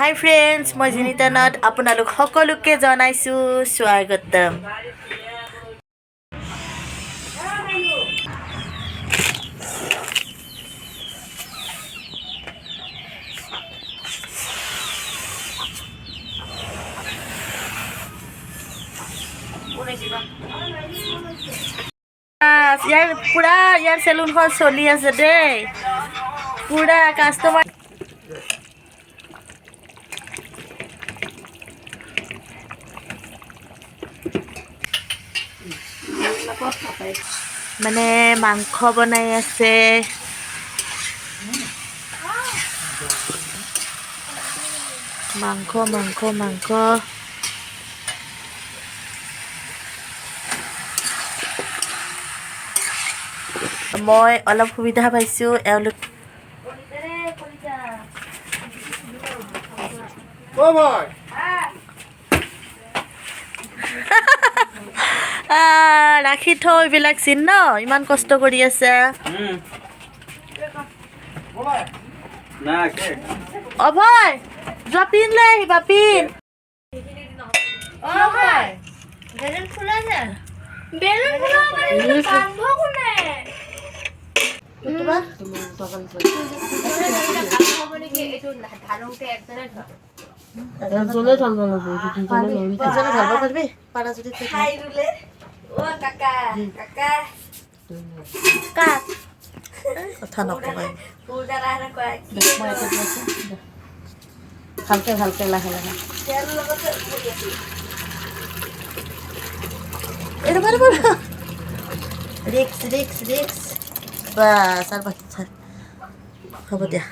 Hi friends, মই Zinitanath আপোনালোক সকলোকে জনাইছো স্বাগতম। ইয়াৰ চেলুনখন চলি আছে দেই পুৰা কাস্টমাৰ মানে মাংস বনাই আছে মাংস মই অলপ সুবিধা পাইছো এওঁলোক ৰাখি থৈ এইবিলাক চিন ন ইমান কষ্ট কৰি আছে অভয় যোৱা পিন লৈ আহিবা পিন বেলুন খোলা যা বেলুন খোলা মানে বান্ধ কোনে তোমার তখন জলে ঢালবা লাগবে জলে ঢালবা পারবি পারা যদি খাই রুলে ও কাকা কাকা কাক কথা নকবাই পুরদারা রে কয় মই এটা দিছে হালকা হালকা লাহে লাহে তেল লগতে পড়ি আছে এটা বারে বারে রিক্স বাস আর বাচ্চা হ'ব দিয়া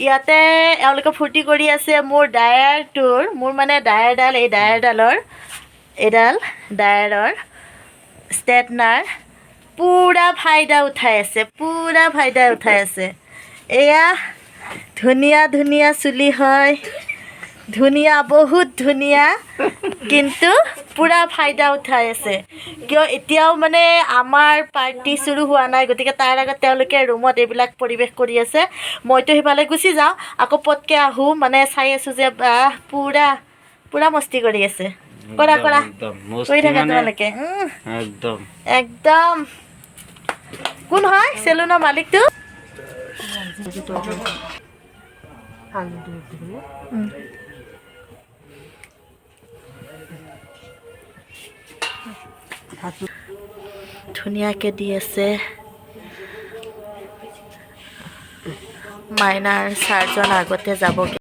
ইয়াতে এওঁলোকে ফূৰ্তি কৰি আছে মোৰ ডায়াৰটোৰ মোৰ মানে ডায়াৰডাল এই ডায়াৰৰ ষ্টেটনাৰ পুৰা ফাইদা উঠাই আছে এয়া ধুনীয়া চুলি হয় ধুনীয়া বহুত ধুনীয়া কিন্তু পুৰা ফাইদা উঠাই আছে কিয় এতিয়াও মানে আমাৰ পাৰ্টি শুৰু হোৱা নাই গতিকে তাৰ আগত তেওঁলোকে ৰুমত এইবিলাক পৰিৱেশ কৰি আছে মইতো সিফালে গুচি যাওঁ আকৌ পটকে আহোঁ মানে চাই আছোঁ যে পুৰা মস্তি কৰি আছে কৰা কৰি থাকা তোমালোকে একদম কোন হয় চেলুনৰ মালিকটো ধুনীয়াকে দি আছে মাইনাৰ চাৰজন আগতে যাবগে